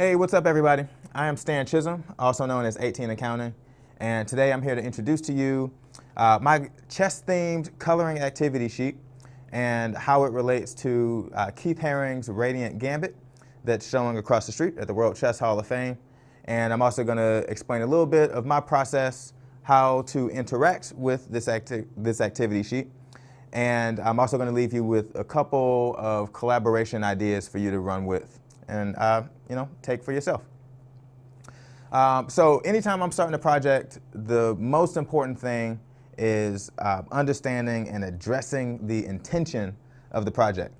Hey, what's up everybody? I am Stan Chisholm, also known as 18 Accounting, and today I'm here to introduce to you my chess-themed coloring activity sheet and how it relates to Keith Haring's Radiant Gambit that's showing across the street at the World Chess Hall of Fame. And I'm also going to explain a little bit of my process, how to interact with this activity sheet. And I'm also going to leave you with a couple of collaboration ideas for you to run with and take for yourself. So anytime I'm starting a project, the most important thing is understanding and addressing the intention of the project.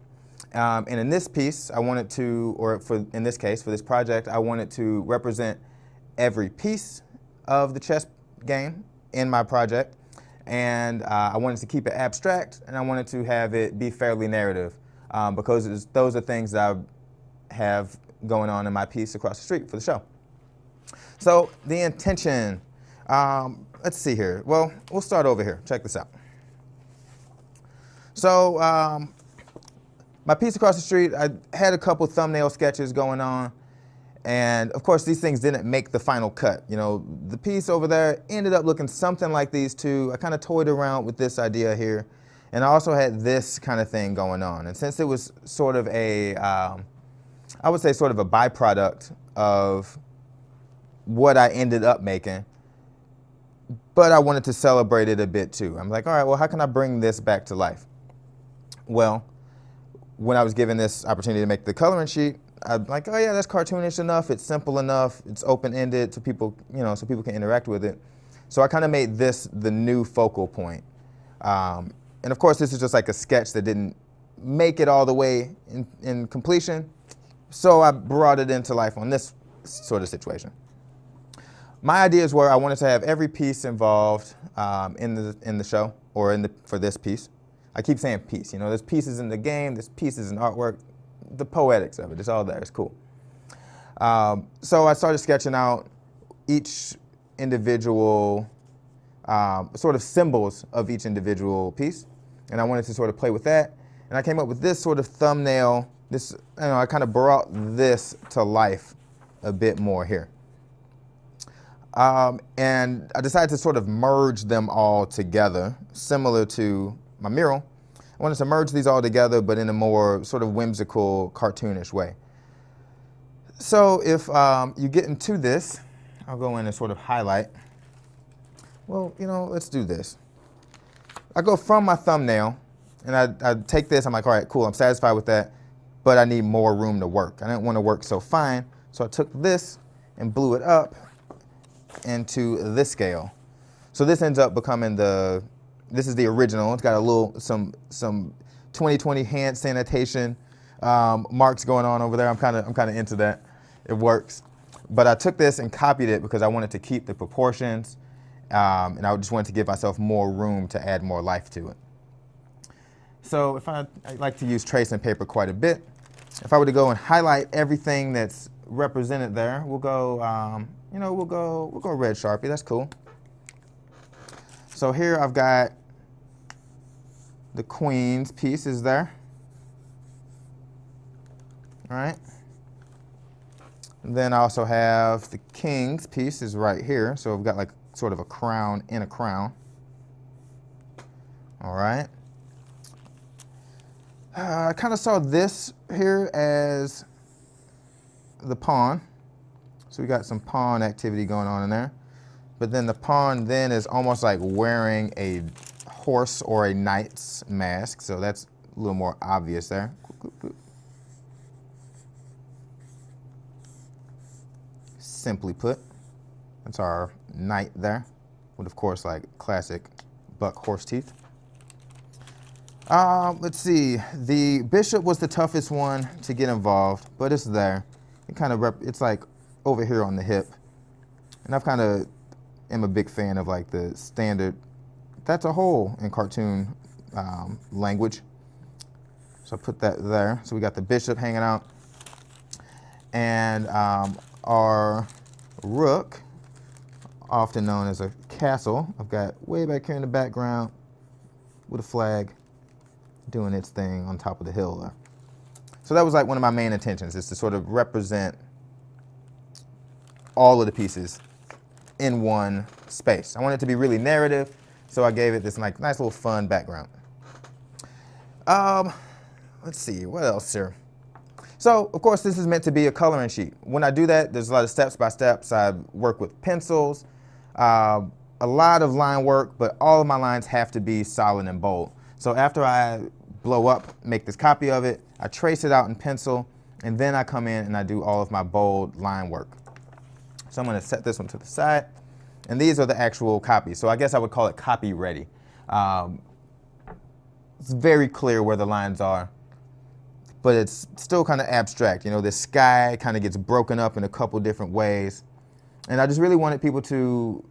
And in this piece, I wanted to, in this case, for this project, I wanted to represent every piece of the chess game in my project. And I wanted to keep it abstract, and I wanted to have it be fairly narrative because those are things that I have going on in my piece across the street for the show. So the intention, let's see here. Well, we'll start over here. Check this out. So my piece across the street, I had a couple thumbnail sketches going on. And of course, these things didn't make the final cut. You know, the piece over there ended up looking something like these two. I kind of toyed around with this idea here. And I also had this kind of thing going on. And since it was sort of a, I would say sort of a byproduct of what I ended up making, but I wanted to celebrate it a bit too. I'm like, all right, well, how can I bring this back to life? Well, when I was given this opportunity to make the coloring sheet, I'm like, oh yeah, that's cartoonish enough, it's simple enough, it's open-ended so people, so people can interact with it. So I kind of made this the new focal point. And of course, this is just like a sketch that didn't make it all the way in completion. So I brought it into life on this sort of situation. My ideas were I wanted to have every piece involved in the show, or for this piece. I keep saying piece, there's pieces in the game, there's pieces in artwork, the poetics of it, it's all there, it's cool. So I started sketching out each individual sort of symbols of each individual piece, and I wanted to sort of play with that. And I came up with this sort of thumbnail. I kind of brought this to life a bit more here. And I decided to sort of merge them all together, similar to my mural. I wanted to merge these all together, but in a more sort of whimsical, cartoonish way. So if you get into this, I'll go in and sort of highlight. Well, let's do this. I go from my thumbnail, and I take this, I'm like, all right, cool, I'm satisfied with that, but I need more room to work. I didn't want to work so fine, so I took this and blew it up into this scale. So this ends up becoming this is the original. It's got a little, some 2020 hand sanitation marks going on over there. I'm kind of into that. It works. But I took this and copied it because I wanted to keep the proportions, and I just wanted to give myself more room to add more life to it. So I like to use tracing paper quite a bit. If I were to go and highlight everything that's represented there, we'll go, we'll go red Sharpie. That's cool. So here I've got the Queen's piece is there. All right. And then I also have the King's piece is right here. So we've got like sort of a crown in a crown. All right. I kind of saw this here as the pawn. So we got some pawn activity going on in there. But then the pawn then is almost like wearing a horse or a knight's mask. So that's a little more obvious there. Simply put, that's our knight there. With, of course, like classic buck horse teeth. Let's see, the bishop was the toughest one to get involved, but it's there. It kind of it's like over here on the hip. And I've kind of am a big fan of like the standard, that's a hole in cartoon language. So I put that there. So we got the bishop hanging out. And our rook, often known as a castle, I've got way back here in the background with a flag doing its thing on top of the hill there. So that was like one of my main intentions, is to sort of represent all of the pieces in one space. I want it to be really narrative, so I gave it this like nice little fun background. Let's see, what else here? So, of course, this is meant to be a coloring sheet. When I do that, there's a lot of steps by steps. I work with pencils, a lot of line work, but all of my lines have to be solid and bold. So after I blow up, make this copy of it, I trace it out in pencil, and then I come in and I do all of my bold line work. So I'm going to set this one to the side, and these are the actual copies. So I guess I would call it copy ready. It's very clear where the lines are, but it's still kind of abstract. You know, the sky kind of gets broken up in a couple different ways. And I just really wanted people to,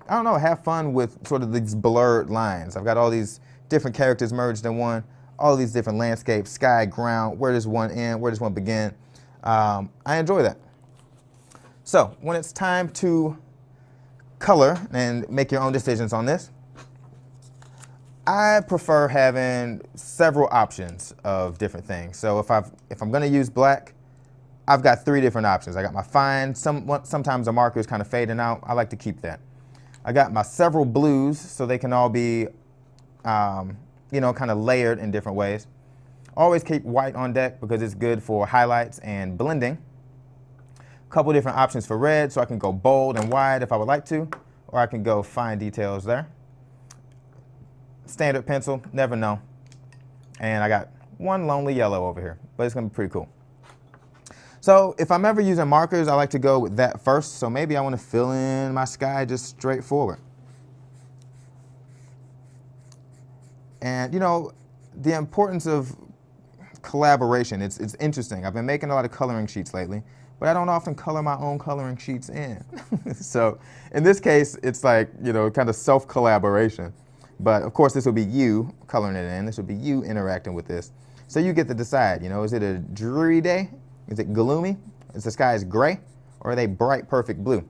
I don't know, have fun with sort of these blurred lines. I've got all these different characters merged in one, all these different landscapes, sky, ground, where does one end, where does one begin. I enjoy that. So when it's time to color and make your own decisions on this, I prefer having several options of different things. So if I'm going to use black, I've got 3 different options. I got my fine, sometimes the marker is kind of fading out. I like to keep that. I got my several blues, so they can all be, you know, kind of layered in different ways. Always keep white on deck because it's good for highlights and blending. A couple different options for red, so I can go bold and wide if I would like to, or I can go fine details there. Standard pencil, never know. And I got one lonely yellow over here, but it's gonna be pretty cool. So if I'm ever using markers, I like to go with that first. So maybe I want to fill in my sky just straightforward. And you know, the importance of collaboration, it's interesting. I've been making a lot of coloring sheets lately, but I don't often color my own coloring sheets in. So in this case, it's like, you know, kind of self-collaboration. But of course, this will be you coloring it in. This will be you interacting with this. So you get to decide, you know, is it a dreary day? Is it gloomy? Is the skies gray? Or are they bright, perfect blue?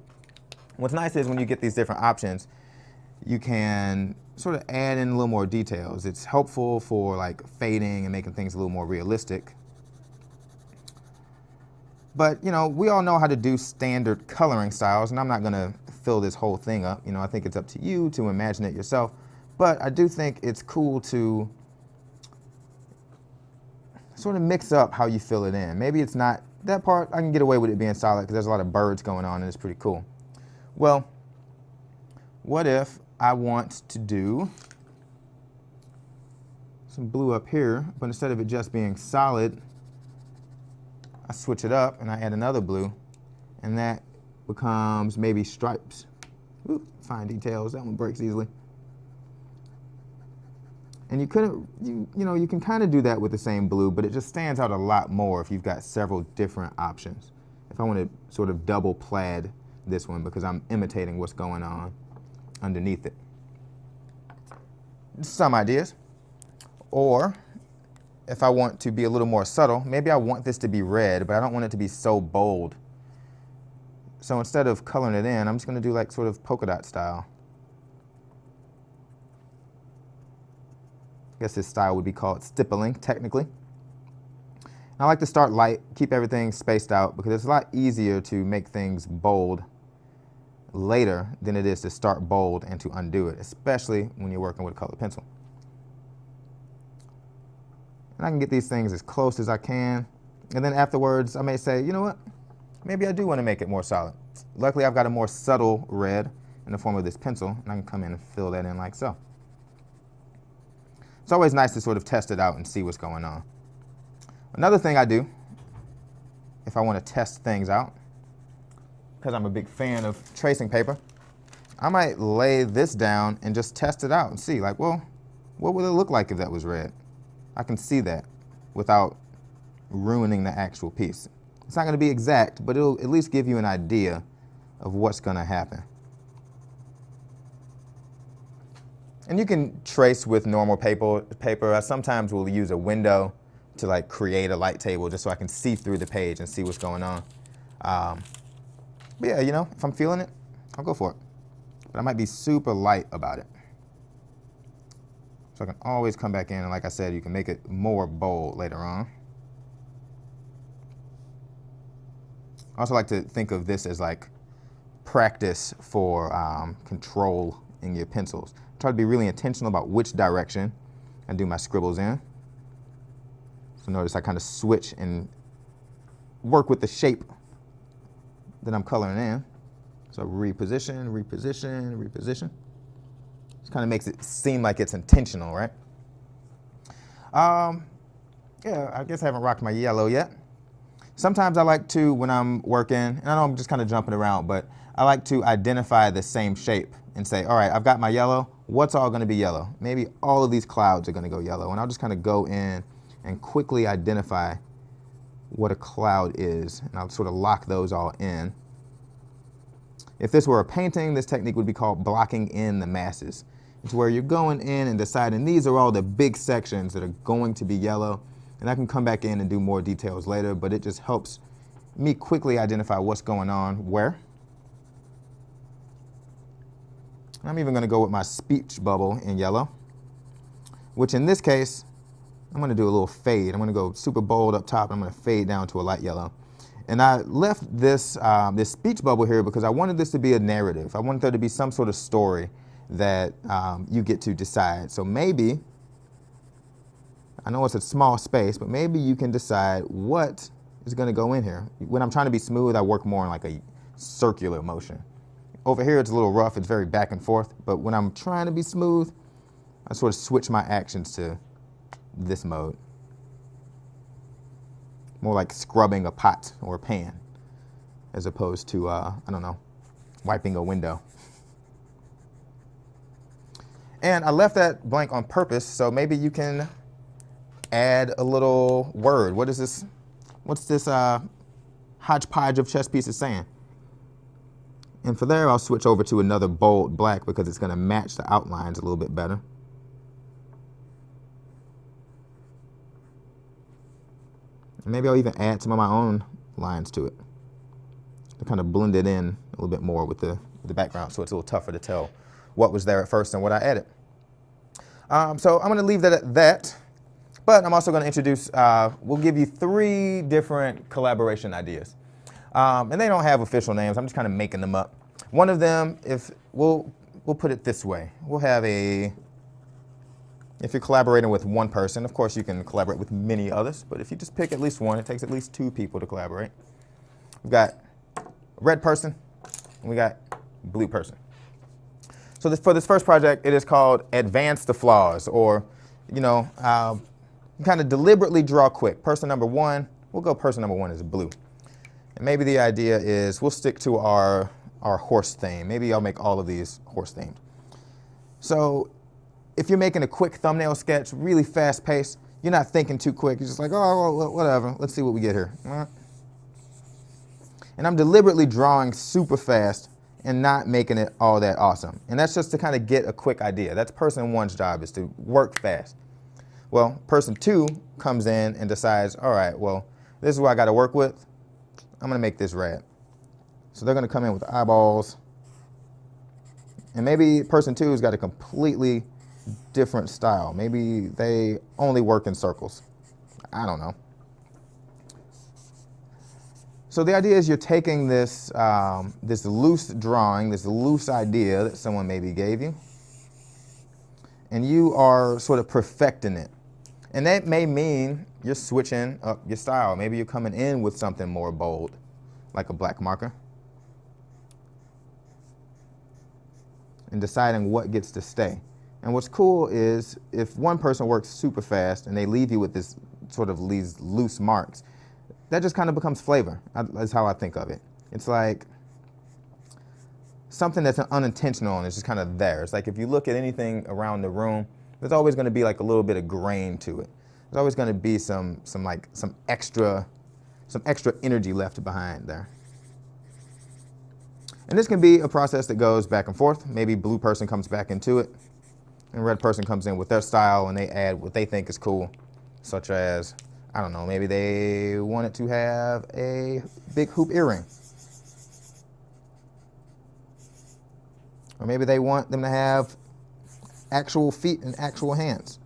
What's nice is when you get these different options, you can sort of add in a little more details. It's helpful for like fading and making things a little more realistic. But, you know, we all know how to do standard coloring styles, and I'm not going to fill this whole thing up. You know, I think it's up to you to imagine it yourself. But I do think it's cool to sort of mix up how you fill it in. Maybe it's not that part, I can get away with it being solid because there's a lot of birds going on and it's pretty cool. Well, what if I want to do some blue up here, but instead of it just being solid, I switch it up and I add another blue, and that becomes maybe stripes. Ooh, fine details, that one breaks easily. And you can kind of do that with the same blue, but it just stands out a lot more if you've got several different options. If I want to sort of double plaid this one because I'm imitating what's going on underneath it. Some ideas. Or if I want to be a little more subtle, maybe I want this to be red, but I don't want it to be so bold. So instead of coloring it in, I'm just going to do like sort of polka dot style. I guess this style would be called stippling, technically. I like to start light, keep everything spaced out, because it's a lot easier to make things bold later than it is to start bold and to undo it, especially when you're working with a colored pencil. And I can get these things as close as I can, and then afterwards I may say, you know what, maybe I do want to make it more solid. Luckily I've got a more subtle red in the form of this pencil, and I can come in and fill that in like so. It's always nice to sort of test it out and see what's going on. Another thing I do, if I want to test things out, because I'm a big fan of tracing paper, I might lay this down and just test it out and see, like, well, what would it look like if that was red? I can see that without ruining the actual piece. It's not going to be exact, but it'll at least give you an idea of what's going to happen. And you can trace with normal paper. I sometimes will use a window to like create a light table just so I can see through the page and see what's going on. But yeah, you know, if I'm feeling it, I'll go for it. But I might be super light about it. So I can always come back in, and like I said, you can make it more bold later on. I also like to think of this as like practice for control in your pencils. Try to be really intentional about which direction I do my scribbles in. So notice I kind of switch and work with the shape that I'm coloring in. So reposition, reposition, reposition. This kind of makes it seem like it's intentional, right? Yeah, I guess I haven't rocked my yellow yet. Sometimes I like to, when I'm working, and I know I'm just kind of jumping around, but I like to identify the same shape and say, all right, I've got my yellow. What's all going to be yellow? Maybe all of these clouds are going to go yellow. And I'll just kind of go in and quickly identify what a cloud is. And I'll sort of lock those all in. If this were a painting, this technique would be called blocking in the masses. It's where you're going in and deciding these are all the big sections that are going to be yellow. And I can come back in and do more details later, but it just helps me quickly identify what's going on where. I'm even going to go with my speech bubble in yellow, which in this case, I'm going to do a little fade. I'm going to go super bold up top. I'm going to fade down to a light yellow. And I left this, this speech bubble here because I wanted this to be a narrative. I wanted there to be some sort of story that you get to decide. So maybe, I know it's a small space, but maybe you can decide what is going to go in here. When I'm trying to be smooth, I work more in like a circular motion. Over here, it's a little rough. It's very back and forth. But when I'm trying to be smooth, I sort of switch my actions to this mode. More like scrubbing a pot or a pan, as opposed to, I don't know, wiping a window. And I left that blank on purpose, so maybe you can add a little word. What is this? What's this hodgepodge of chess pieces saying? And for there, I'll switch over to another bold black because it's going to match the outlines a little bit better. And maybe I'll even add some of my own lines to it to kind of blend it in a little bit more with the background, so it's a little tougher to tell what was there at first and what I added. So I'm going to leave that at that, but I'm also going to introduce, we'll give you 3 different collaboration ideas. And they don't have official names. I'm just kind of making them up. One of them, if we'll put it this way. We'll have if you're collaborating with one person, of course you can collaborate with many others, but if you just pick at least one, it takes at least 2 people to collaborate. We've got a red person, and we got blue person. So for this first project, it is called Advance the Flaws, or, you know, kind of deliberately draw quick. Person number 1, we'll go person number 1 is blue. And maybe the idea is we'll stick to our horse theme. Maybe I'll make all of these horse themed. So if you're making a quick thumbnail sketch, really fast paced, you're not thinking too quick. You're just like, oh, well, whatever. Let's see what we get here. And I'm deliberately drawing super fast and not making it all that awesome. And that's just to kind of get a quick idea. That's person 1's job, is to work fast. Well, person 2 comes in and decides, all right, well, this is what I got to work with. I'm going to make this red. So they're going to come in with eyeballs. And maybe person 2 has got a completely different style. Maybe they only work in circles. I don't know. So the idea is you're taking this, this loose drawing, this loose idea that someone maybe gave you, and you are sort of perfecting it. And that may mean you're switching up your style. Maybe you're coming in with something more bold, like a black marker, and deciding what gets to stay. And what's cool is if one person works super fast and they leave you with this sort of these loose marks, that just kind of becomes flavor. That's how I think of it. It's like something that's unintentional and it's just kind of there. It's like if you look at anything around the room, there's always going to be like a little bit of grain to it. There's always going to be some extra energy left behind there. And this can be a process that goes back and forth. Maybe blue person comes back into it, and red person comes in with their style and they add what they think is cool, such as, I don't know, maybe they wanted to have a big hoop earring. Or maybe they want them to have actual feet and actual hands.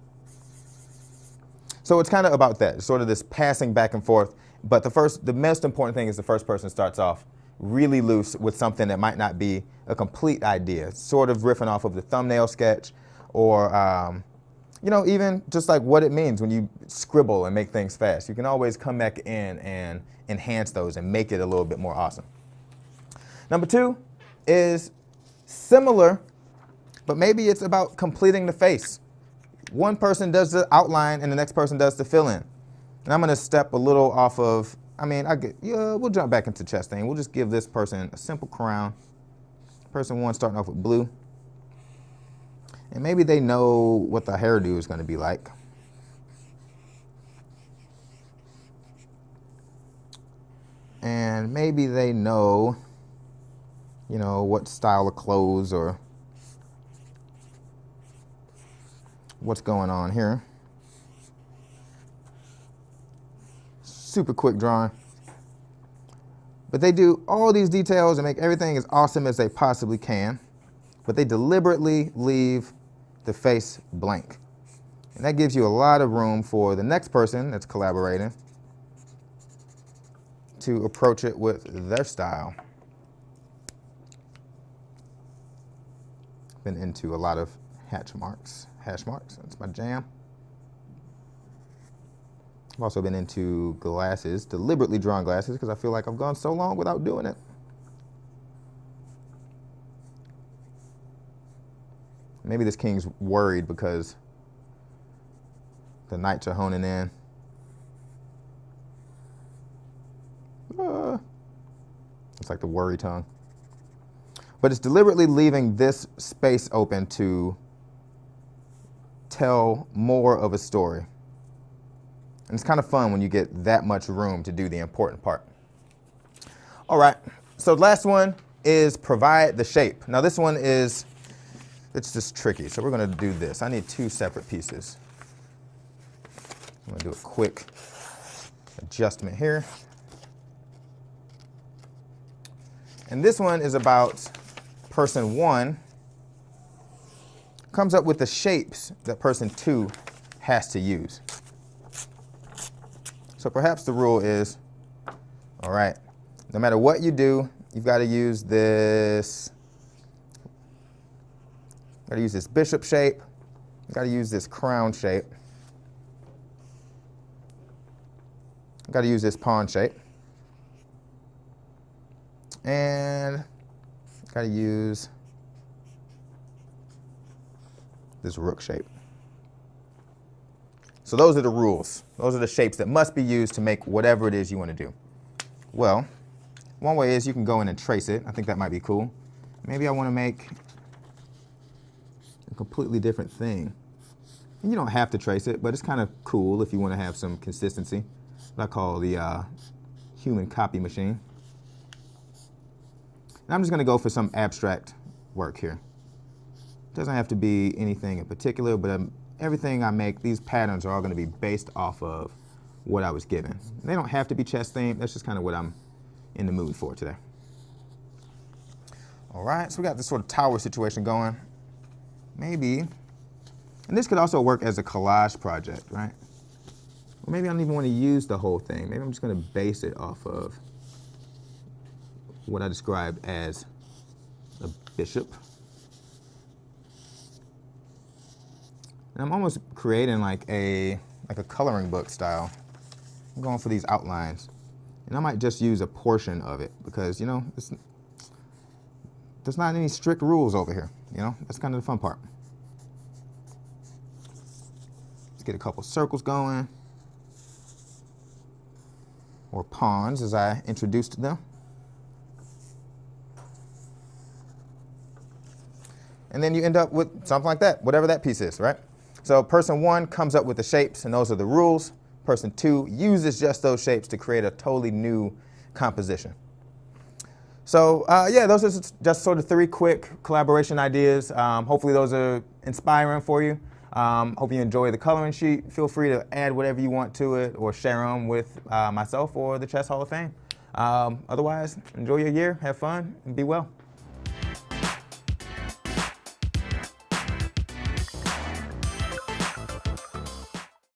So it's kind of about that, sort of this passing back and forth. But the most important thing is the first person starts off really loose with something that might not be a complete idea, sort of riffing off of the thumbnail sketch, or you know, even just like what it means when you scribble and make things fast. You can always come back in and enhance those and make it a little bit more awesome. Number 2 is similar, but maybe it's about completing the face. One person does the outline and the next person does the fill-in. And I'm gonna step a little off of, we'll jump back into Chastain. We'll just give this person a simple crown. Person 1 starting off with blue. And maybe they know what the hairdo is gonna be like. And maybe they know, you know, what style of clothes or what's going on here. Super quick drawing. But they do all these details and make everything as awesome as they possibly can, but they deliberately leave the face blank. And that gives you a lot of room for the next person that's collaborating to approach it with their style. Been into a lot of hash marks, that's my jam. I've also been into glasses, deliberately drawing glasses, because I feel like I've gone so long without doing it. Maybe this king's worried because the knights are honing in. It's like the worry tongue. But it's deliberately leaving this space open to tell more of a story. And it's kind of fun when you get that much room to do the important part. All right, so the last one is provide the shape. Now this one it's just tricky, so we're gonna do this. I need 2 separate pieces. I'm gonna do a quick adjustment here. And this one is about person 1 comes up with the shapes that person 2 has to use. So perhaps the rule is, all right, no matter what you do, you've got to use this. Got to use this bishop shape. Got to use this crown shape. Got to use this pawn shape. And got to use this rook shape. So those are the rules. Those are the shapes that must be used to make whatever it is you want to do. Well, one way is you can go in and trace it. I think that might be cool. Maybe I want to make a completely different thing. And you don't have to trace it, but it's kind of cool if you want to have some consistency. What I call the human copy machine. And I'm just going to go for some abstract work here. It doesn't have to be anything in particular, but everything I make, these patterns are all going to be based off of what I was given. They don't have to be chess themed. That's just kind of what I'm in the mood for today. All right, so we got this sort of tower situation going. Maybe, and this could also work as a collage project, right? Or maybe I don't even want to use the whole thing. Maybe I'm just going to base it off of what I described as a bishop. And I'm almost creating like a coloring book style. I'm going for these outlines. And I might just use a portion of it because, you know, there's not any strict rules over here. You know, that's kind of the fun part. Let's get a couple circles going. Or pawns as I introduced them. And then you end up with something like that, whatever that piece is, right? So person 1 comes up with the shapes, and those are the rules. Person 2 uses just those shapes to create a totally new composition. So yeah, those are just sort of 3 quick collaboration ideas. Hopefully those are inspiring for you. Hope you enjoy the coloring sheet. Feel free to add whatever you want to it or share them with myself or the Chess Hall of Fame. Otherwise, enjoy your year, have fun, and be well.